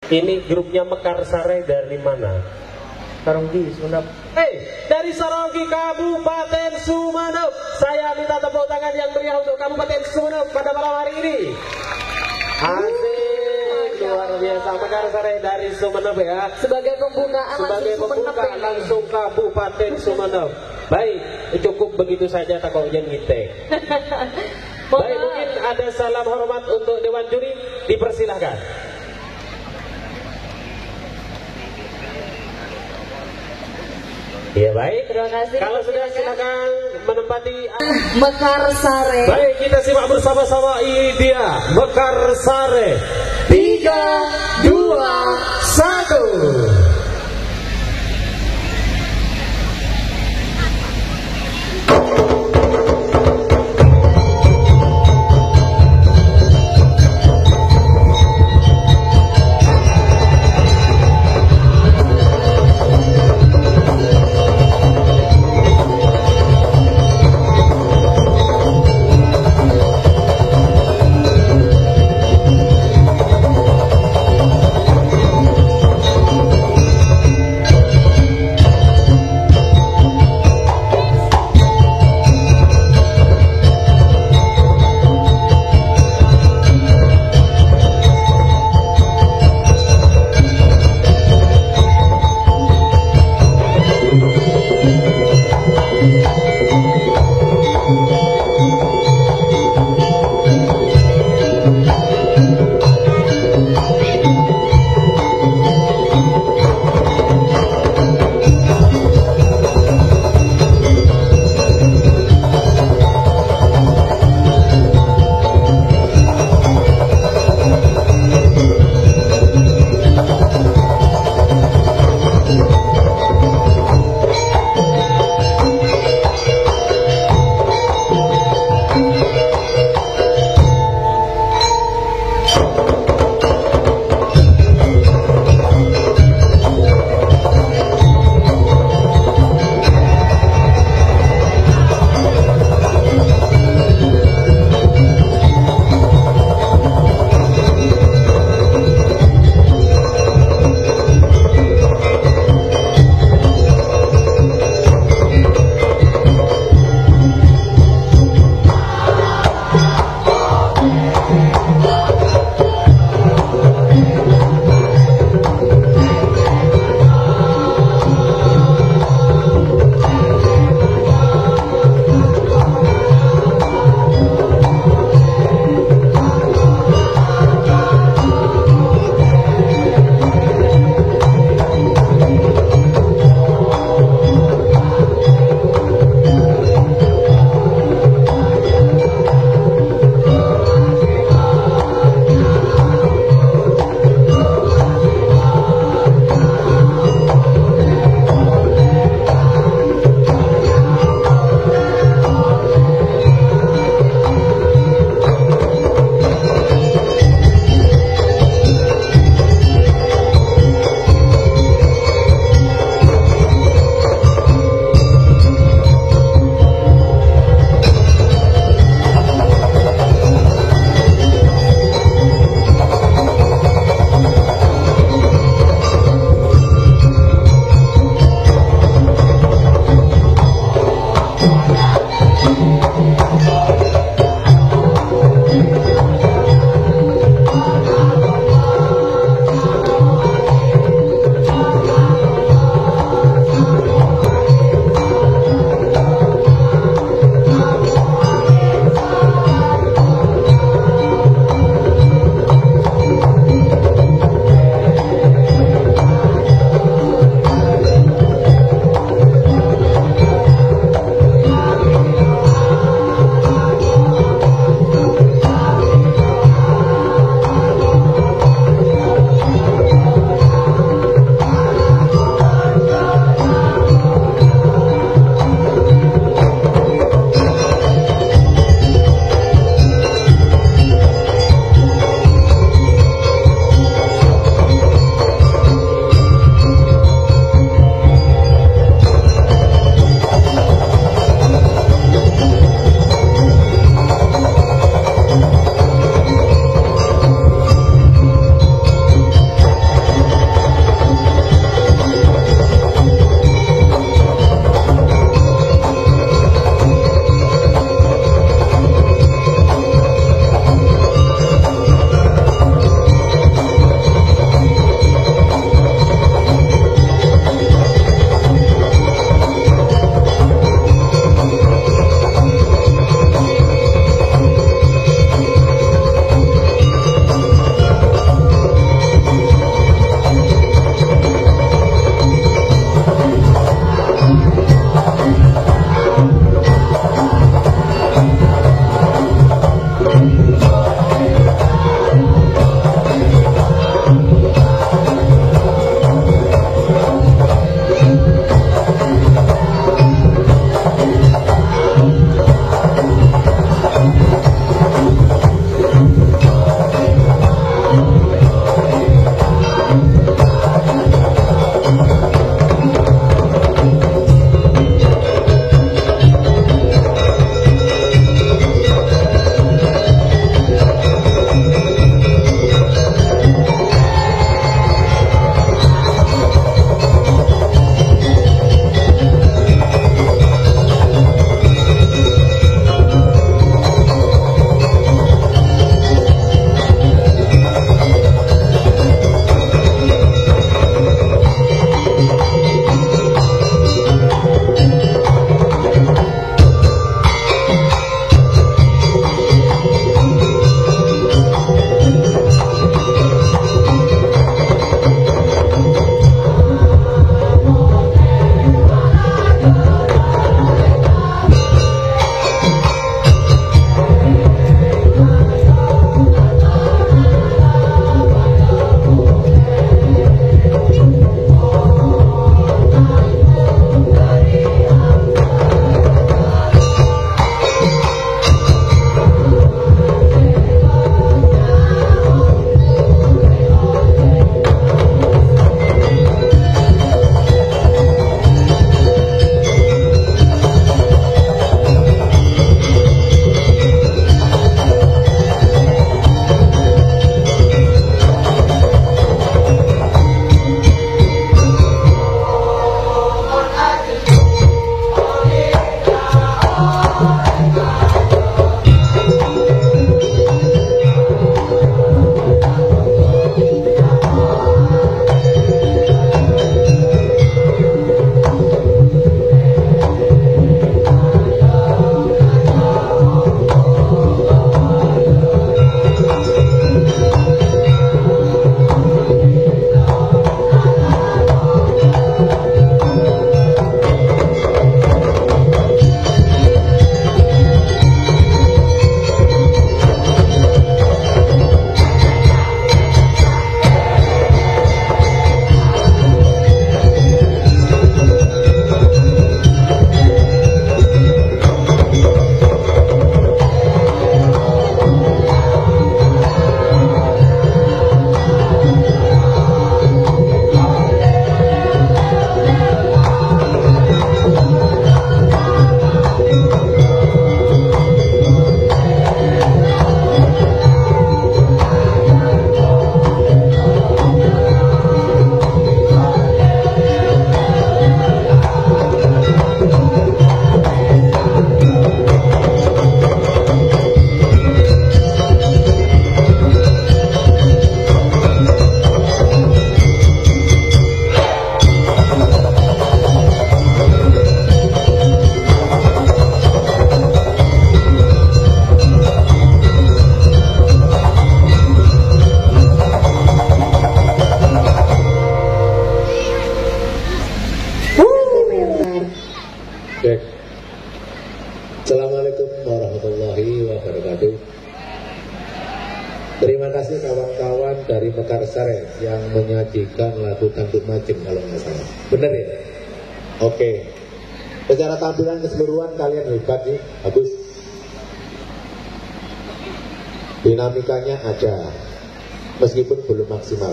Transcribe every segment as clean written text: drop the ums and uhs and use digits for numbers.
Ini grupnya Mekarsari dari mana? Saronggi, Sumenep. Dari Saronggi, Kabupaten Sumenep. Saya minta tepuk tangan yang meriah untuk Kabupaten Sumenep pada malam hari ini. Asik, luar biasa. Mekarsari dari Sumenep ya. Sebagai pembuka langsung Kabupaten Sumenep. Baik, cukup begitu saja tak kau jen ngite. Baik, mungkin ada salam hormat untuk Dewan Juri, dipersilahkan. Ya baik, terima kasih. Kalau sudah silakan menempati Mekarsari. Baik, kita simak bersama-sama. Ini dia Mekarsari. 3, 2, 1. Mekarsari yang menyajikan lagu Tanduk Majem kalau nggak salah. Bener ya? Oke. Secara tampilan keseluruhan kalian hebat nih, bagus. Dinamikanya ada, meskipun belum maksimal.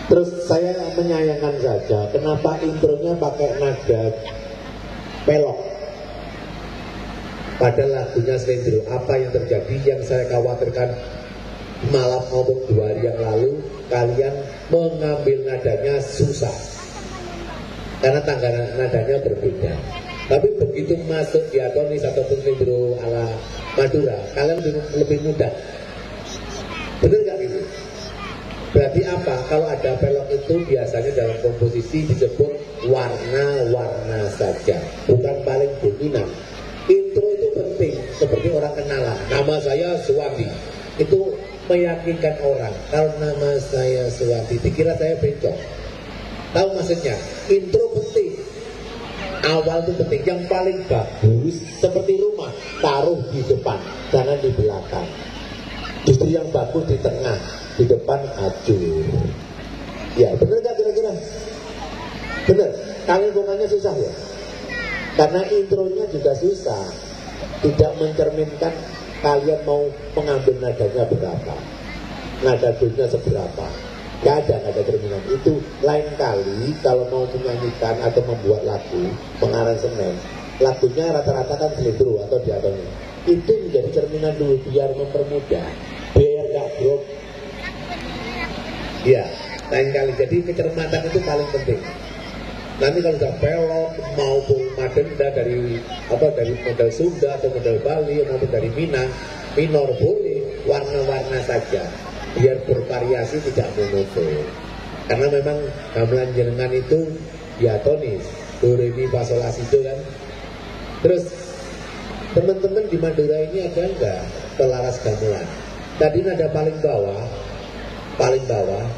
Terus saya menyayangkan saja, kenapa intronya pakai nada pelok? Pada lagunya Slendro, apa yang terjadi yang saya khawatirkan malam maupun 2 hari yang lalu, kalian mengambil nadanya susah. Karena tanggalan nadanya berbeda. Tapi begitu masuk diatonis ataupun Slendro ala Madura, kalian lebih mudah. Benar nggak itu? Berarti apa? Kalau ada pelok itu biasanya dalam komposisi disebut warna-warna saja, bukan paling dominan. Intro itu penting, seperti orang kenalan. Nama saya Suwandi. Itu meyakinkan orang. Kalau nama saya Suwandi, dikira saya bencong. Tahu maksudnya? Intro penting. Awal itu penting. Yang paling bagus seperti rumah, taruh di depan, jangan di belakang. Justru yang bagus di tengah, di depan hancur. Ya, bener gak kira-kira? Bener. Kalian vokalnya susah ya? Karena intronya juga susah. Tidak mencerminkan kalian mau mengambil nadanya berapa, nada do-nya seberapa. Gak ada cerminan. Itu lain kali kalau mau menyanyikan atau membuat lagu, pengaransemen, lagunya rata-rata kan Slendro atau diatonis. Itu menjadi cerminan dulu biar mempermudah, biar gak drop. Ya, lain kali. Jadi kecermatan itu paling penting. Nanti kalau sudah pelok maupun madenda dari model Sunda atau model Bali maupun dari Minang, minor boleh, warna-warna saja, biar bervariasi tidak monoton. Karena memang gamelan jenengan itu diatonis, do re mi fa sol la si do kan. Terus teman-teman di Madura ini ada enggak pelaras gamelan? Tadi nada paling bawah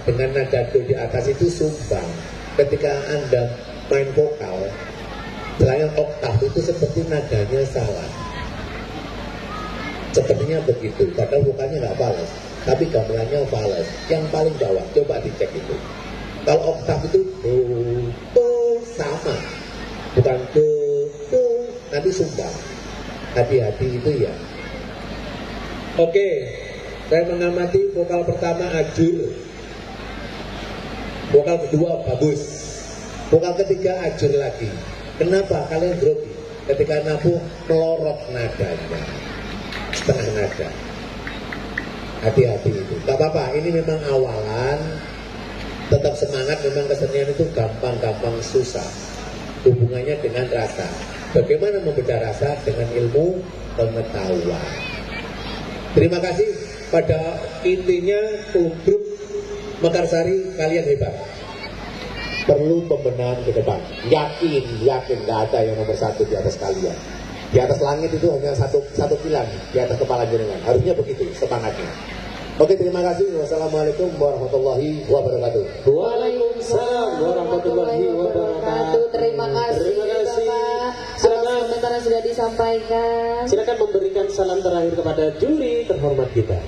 dengan nada do di atas itu sumbang. Ketika Anda main vokal, selain oktav itu seperti nadanya salah. Sepertinya begitu, padahal vokalnya nggak fales, tapi gamelannya fales. Yang paling bawah, coba dicek itu. Kalau oktav itu do sama, bukan do, nanti sumbang. Hati-hati itu ya. Oke, saya mengamati vokal pertama ajur, vokal kedua bagus. Vokal ketiga ajur lagi. Kenapa kalian grogi? Ketika nabuh melorot nadanya, setengah nada. Hati-hati itu. Gak apa-apa, ini memang awalan. Tetap semangat, memang kesenian itu gampang-gampang susah. Hubungannya dengan rasa. Bagaimana membedah rasa dengan ilmu pengetahuan. Terima kasih. Pada intinya untuk Mekarsari kalian hebat. Perlu pembenahan ke depan. Yakin gak ada yang nomor 1 di atas kalian. Di atas langit itu hanya satu pilar di atas kepala jenengan. Harusnya begitu semangatnya. Oke, terima kasih. Wassalamualaikum warahmatullahi wabarakatuh. Waalaikumsalam warahmatullahi wabarakatuh. Terima kasih Bapak atas komentar yang sudah disampaikan. Silakan memberikan salam terakhir kepada juri terhormat kita.